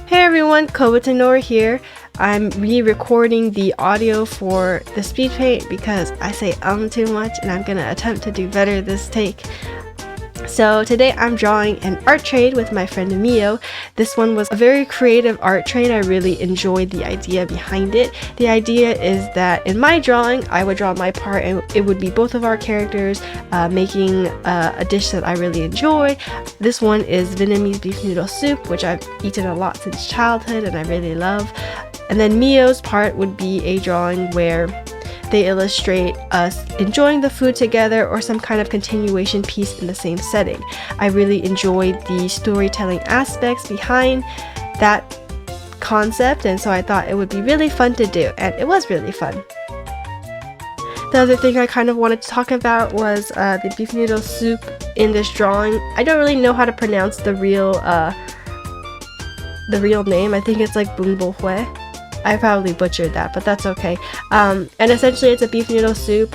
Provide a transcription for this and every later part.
Hey everyone, Kobatanor here. I'm re-recording the audio for the Speedpaint because I say too much and I'm gonna attempt to do better this take. So today I'm drawing an art trade with my friend Mio. This one was a very creative art trade. I really enjoyed the idea behind it. The idea is that in my drawing, I would draw my part and it would be both of our characters making a dish that I really enjoy. This one is Vietnamese beef noodle soup, which I've eaten a lot since childhood and I really love. And then Mio's part would be a drawing where they illustrate us enjoying the food together or some kind of continuation piece in the same setting. I really enjoyed the storytelling aspects behind that concept, and so I thought it would be really fun to do, and it was really fun. The other thing I kind of wanted to talk about was the beef noodle soup in this drawing. I don't really know how to pronounce the real name. I think it's like Bung Bo Hue. I probably butchered that, but that's okay. And essentially it's a beef noodle soup.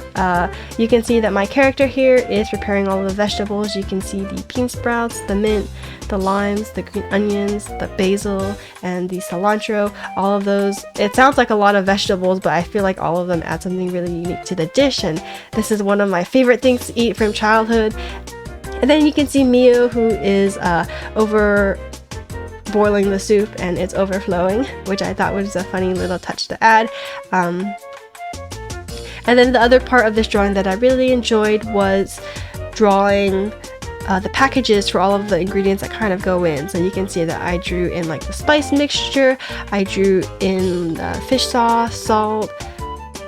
You can see that my character here is preparing all of the vegetables. You can see the bean sprouts, the mint, the limes, the green onions, the basil, and the cilantro. All of those, it sounds like a lot of vegetables, but I feel like all of them add something really unique to the dish, and this is one of my favorite things to eat from childhood. And then you can see Mio, who is over boiling the soup and it's overflowing, which I thought was a funny little touch to add. And then the other part of this drawing that I really enjoyed was drawing the packages for all of the ingredients that kind of go in. So you can see that I drew in like the spice mixture, I drew in fish sauce, salt,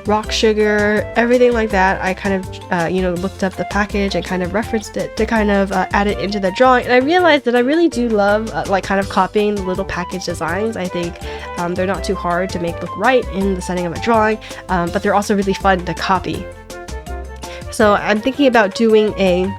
rock sugar, everything like that. I kind of looked up the package and kind of referenced it to kind of add it into the drawing, and I realized that I really do love like kind of copying the little package designs. I think they're not too hard to make look right in the setting of a drawing, but they're also really fun to copy. So I'm thinking about doing a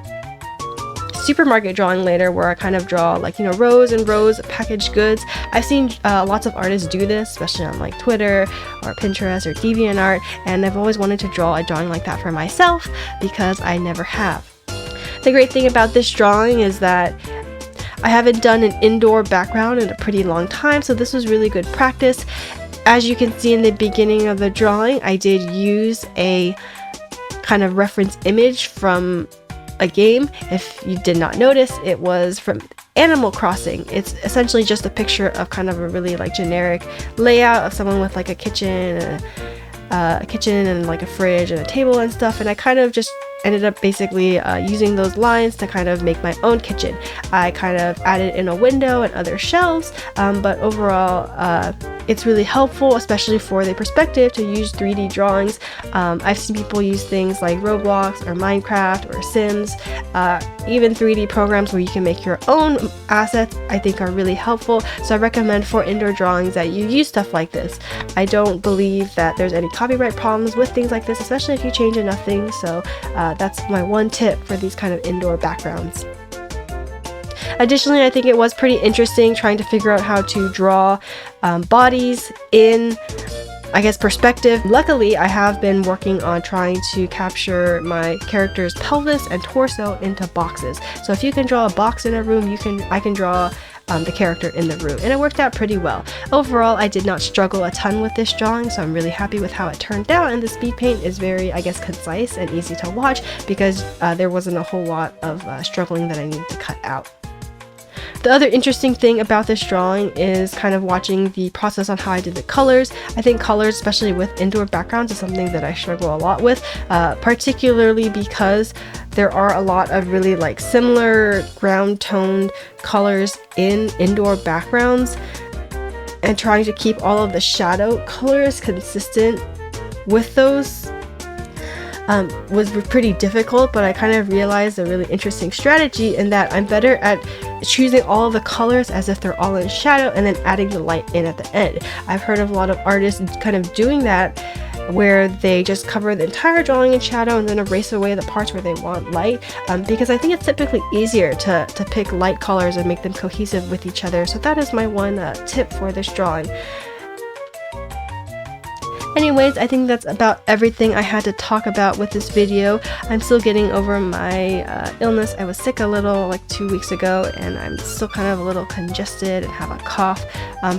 supermarket drawing later where I kind of draw like rows and rows of packaged goods. I've seen lots of artists do this, especially on like Twitter or Pinterest or DeviantArt, and I've always wanted to draw a drawing like that for myself because I never have. The great thing about this drawing is that I haven't done an indoor background in a pretty long time, so this was really good practice. As you can see in the beginning of the drawing, I did use a kind of reference image from a game. If you did not notice, it was from Animal Crossing. It's essentially just a picture of kind of a really like generic layout of someone with like a kitchen and like a fridge and a table and stuff, and I kind of just ended up basically using those lines to kind of make my own kitchen. I kind of added in a window and other shelves, but overall it's really helpful, especially for the perspective, to use 3D drawings. I've seen people use things like Roblox or Minecraft or Sims, even 3D programs where you can make your own assets, I think are really helpful. So I recommend for indoor drawings that you use stuff like this. I don't believe that there's any copyright problems with things like this, especially if you change enough things. So that's my one tip for these kind of indoor backgrounds. Additionally, I think it was pretty interesting trying to figure out how to draw bodies in, I guess, perspective. Luckily, I have been working on trying to capture my character's pelvis and torso into boxes. So if you can draw a box in a room, I can draw the character in the room, and it worked out pretty well. Overall, I did not struggle a ton with this drawing, so I'm really happy with how it turned out, and the Speedpaint is very, I guess, concise and easy to watch because there wasn't a whole lot of struggling that I needed to cut out. The other interesting thing about this drawing is kind of watching the process on how I did the colors. I think colors, especially with indoor backgrounds, is something that I struggle a lot with, particularly because there are a lot of really like similar ground toned colors in indoor backgrounds, and trying to keep all of the shadow colors consistent with those was pretty difficult, but I kind of realized a really interesting strategy in that I'm better at choosing all of the colors as if they're all in shadow and then adding the light in at the end. I've heard of a lot of artists kind of doing that, where they just cover the entire drawing in shadow and then erase away the parts where they want light, because I think it's typically easier to pick light colors and make them cohesive with each other. So that is my one tip for this drawing. Anyways, I think that's about everything I had to talk about with this video. I'm still getting over my illness. I was sick a little like 2 weeks ago, and I'm still kind of a little congested and have a cough,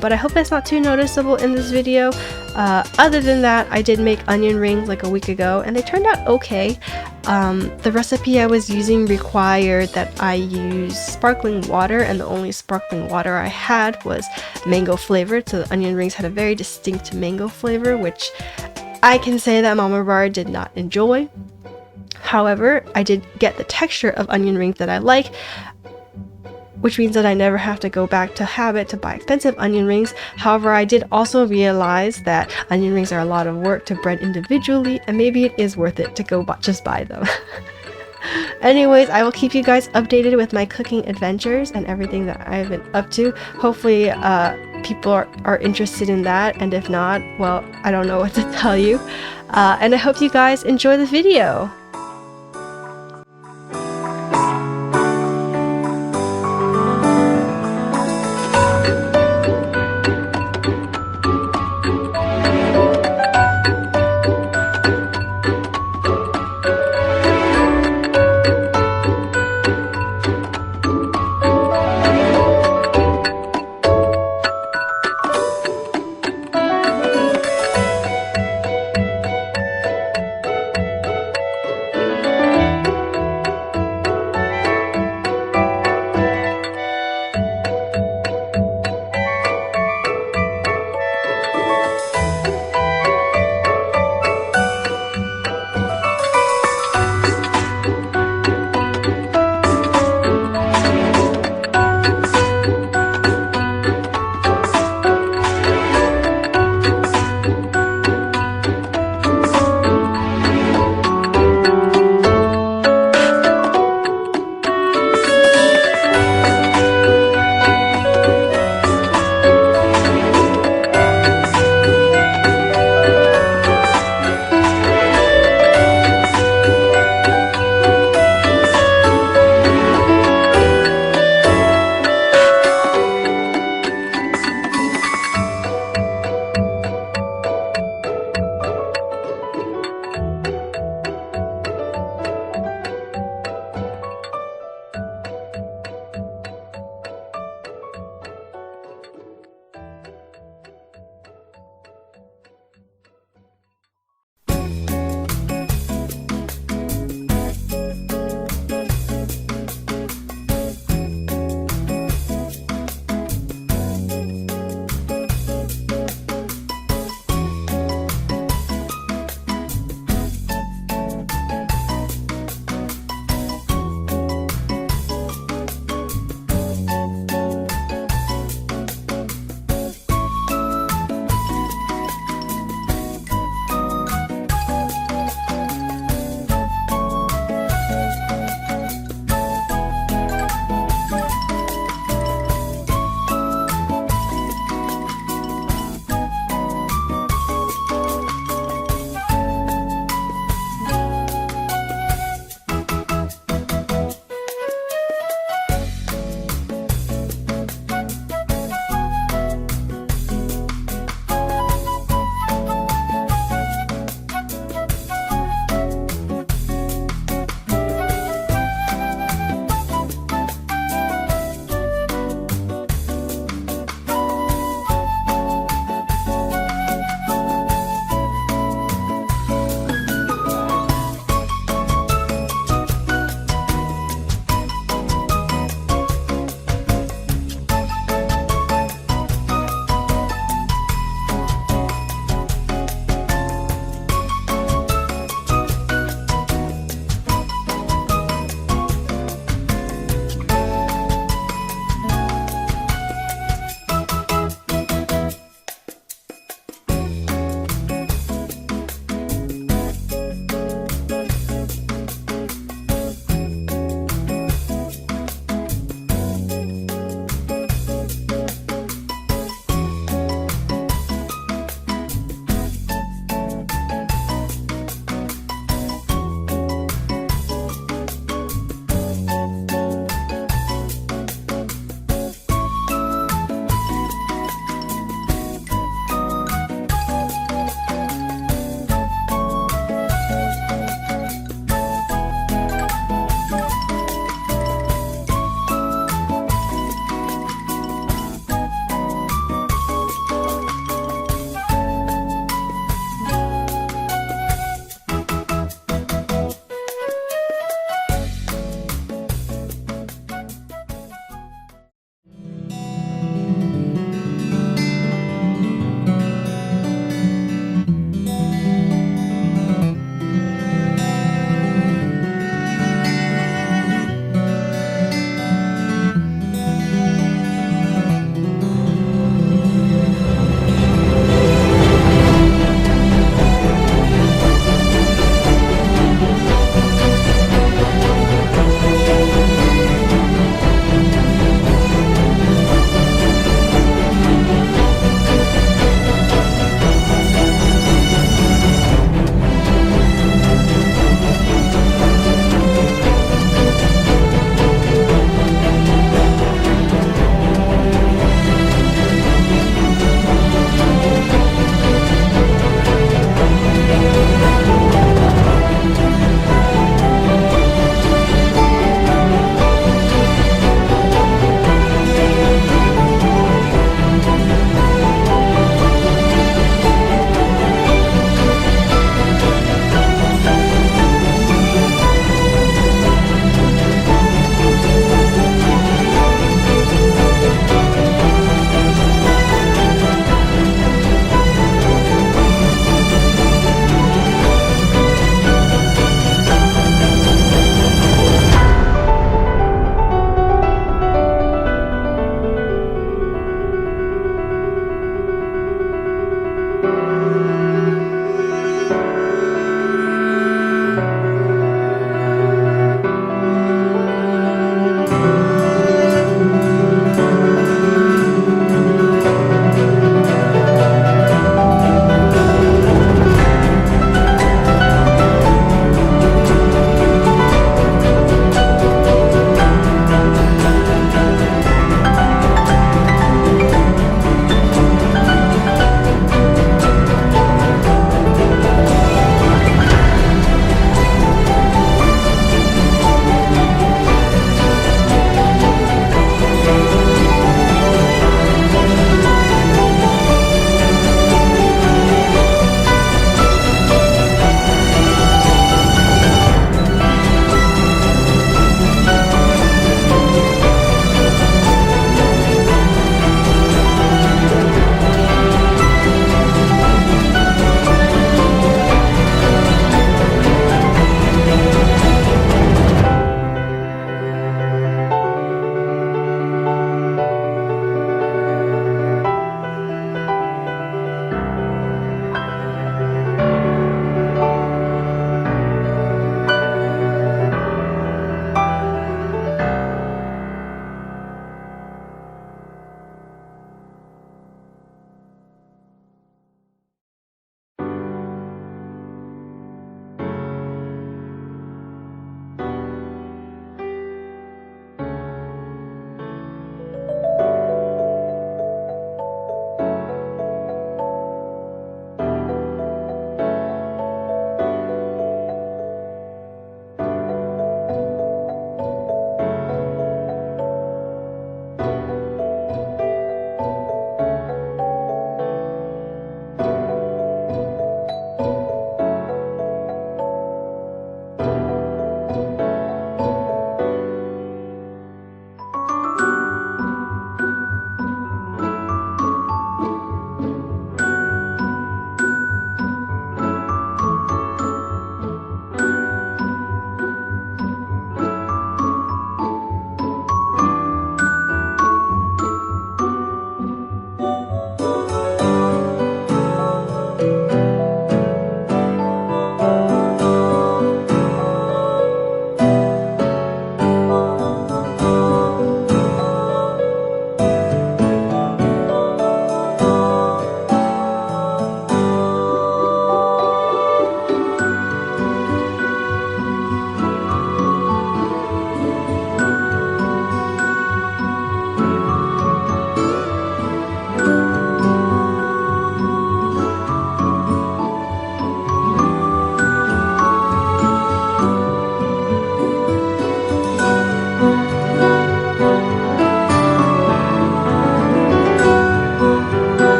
but I hope that's not too noticeable in this video. Other than that, I did make onion rings like a week ago, and they turned out okay. The recipe I was using required that I use sparkling water, and the only sparkling water I had was mango flavored, so the onion rings had a very distinct mango flavor, which I can say that Mama Bar did not enjoy. However, I did get the texture of onion rings that I like, which means that I never have to go back to habit to buy expensive onion rings. However, I did also realize that onion rings are a lot of work to bread individually, and maybe it is worth it to go just buy them. Anyways, I will keep you guys updated with my cooking adventures and everything that I've been up to. Hopefully people are interested in that, and if not, well, I don't know what to tell you. And I hope you guys enjoy the video.